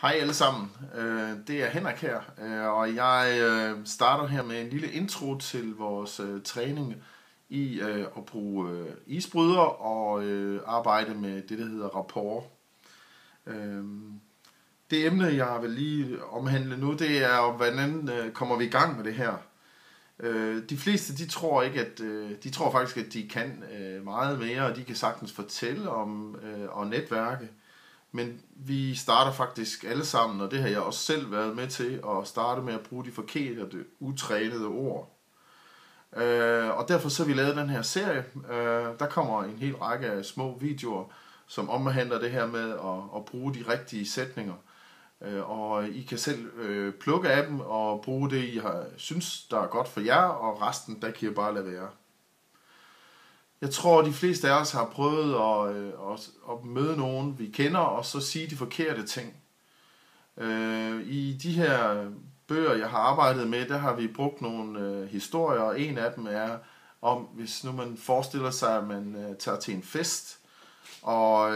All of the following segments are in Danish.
Hej alle sammen, det er Henrik her, og jeg starter her med en lille intro til vores træning i at bruge isbryder og arbejde med det, der hedder rapport. Det emne, jeg vil lige omhandle nu, det er, hvordan kommer vi i gang med det her. De fleste, de tror faktisk, at de kan meget mere, og de kan sagtens fortælle om og netværke. Men vi starter faktisk alle sammen, og det har jeg også selv været med til, at starte med at bruge de forkerte, utrænede ord. Og derfor så har vi lavet den her serie. Der kommer en hel række af små videoer, som omhandler det her med at bruge de rigtige sætninger. Og I kan selv plukke af dem og bruge det, I synes, der er godt for jer, og resten, der kan I bare lade være. Jeg tror, de fleste af os har prøvet at møde nogen, vi kender, og så sige de forkerte ting. I de her bøger, jeg har arbejdet med, der har vi brugt nogle historier, og en af dem er om, hvis nu man forestiller sig, at man tager til en fest, og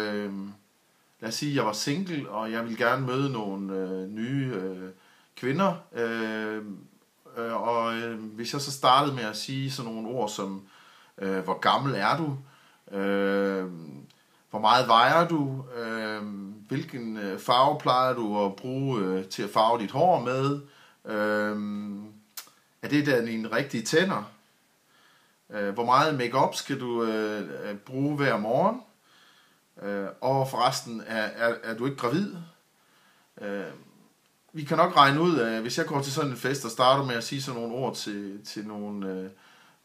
lad os sige, at jeg var single, og jeg ville gerne møde nogle nye kvinder, og hvis jeg så startede med at sige sådan nogle ord som, hvor gammel er du? Hvor meget vejer du? Hvilken farve plejer du at bruge til at farve dit hår med? Er det der dine rigtige tænder? Hvor meget makeup skal du bruge hver morgen? Og forresten, er du ikke gravid? Vi kan nok regne ud af, hvis jeg går til sådan en fest og starter med at sige sådan nogle ord til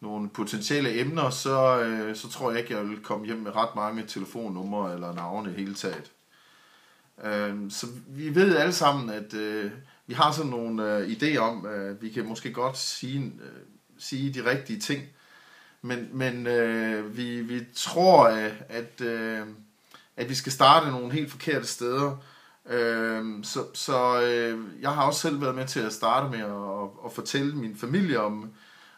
nogle potentielle emner, så tror jeg ikke, jeg vil komme hjem med ret mange telefonnumre eller navne i hele taget. Så vi ved alle sammen, at vi har sådan nogle idéer om, at vi kan måske godt sige de rigtige ting, men vi tror, at vi skal starte nogle helt forkerte steder. Så jeg har også selv været med til at starte med at fortælle min familie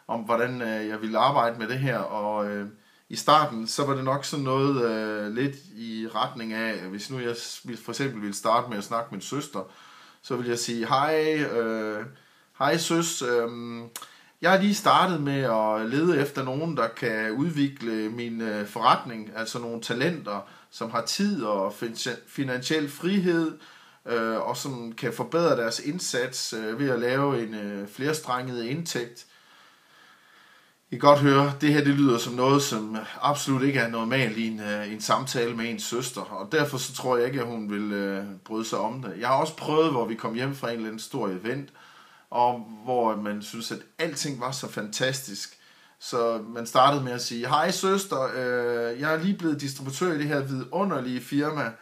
om hvordan jeg ville arbejde med det her, og i starten så var det nok sådan noget lidt i retning af, hvis nu jeg for eksempel ville starte med at snakke med min søster, så ville jeg sige, hej søs, jeg har lige startet med at lede efter nogen, der kan udvikle min forretning, altså nogle talenter, som har tid og finansiel frihed, og som kan forbedre deres indsats ved at lave en flerstrenget indtægt. I kan godt høre, det her det lyder som noget, som absolut ikke er normalt i en samtale med ens søster, og derfor så tror jeg ikke, at hun vil bryde sig om det. Jeg har også prøvet, hvor vi kom hjem fra en eller anden stor event, og hvor man synes, at alting var så fantastisk. Så man startede med at sige, hej søster, jeg er lige blevet distributør i det her vidunderlige firma.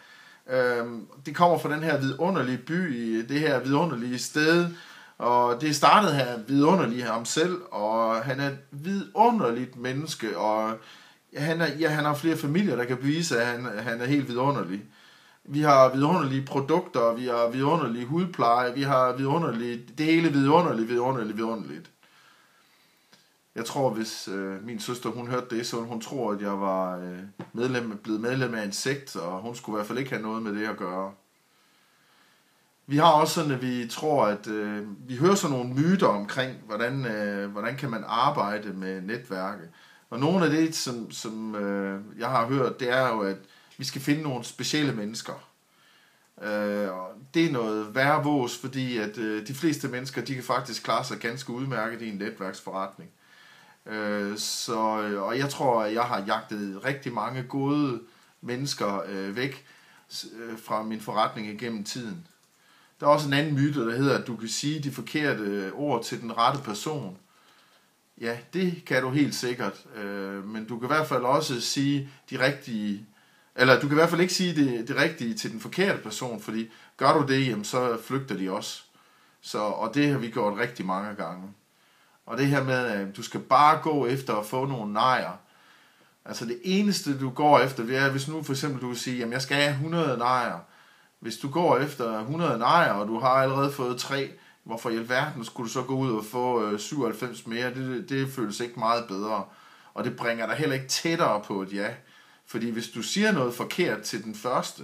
Det kommer fra den her vidunderlige by, i det her vidunderlige sted, og det startede her vidunderligt ham selv, og han er et vidunderligt menneske, og han har flere familier, der kan bevise, at han er helt vidunderlig. Vi har vidunderlige produkter, vi har vidunderlig hudpleje, vi har det hele vidunderligt. Jeg tror, hvis min søster hun hørte det, så hun tror, at jeg var blevet medlem af en sekt, og hun skulle i hvert fald ikke have noget med det at gøre. Vi har også sådan, at vi tror, at vi hører sådan nogle myter omkring, hvordan kan man arbejde med netværket. Og nogle af det, som jeg har hørt, det er jo, at vi skal finde nogle specielle mennesker. Og det er noget værre vås, fordi at de fleste mennesker, de kan faktisk klare sig ganske udmærket i en netværksforretning. Og jeg tror, at jeg har jagtet rigtig mange gode mennesker væk fra min forretning igennem tiden. Der er også en anden myte, der hedder, at du kan sige de forkerte ord til den rette person. Ja, det kan du helt sikkert, men du kan i hvert fald også sige de rigtige, eller du kan i hvert fald ikke sige det rigtige til den forkerte person, fordi gør du det, jamen, så flygter de også. Og det har vi gjort rigtig mange gange. Og det her med, at du skal bare gå efter at få nogle nejer. Altså det eneste, du går efter, det er, hvis nu for eksempel du vil sige, jamen jeg skal have 100 nejer. Hvis du går efter 100 nejer, og du har allerede fået 3, hvorfor i alverden skulle du så gå ud og få 97 mere? Det føles ikke meget bedre. Og det bringer dig heller ikke tættere på et ja. Fordi hvis du siger noget forkert til den første,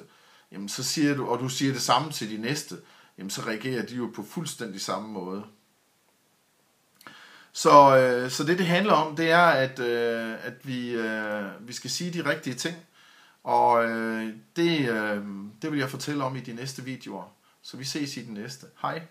jamen så siger du, og du siger det samme til de næste, jamen så reagerer de jo på fuldstændig samme måde. Så det handler om, det er, at vi skal sige de rigtige ting, og det vil jeg fortælle om i de næste videoer. Så vi ses i den næste. Hej!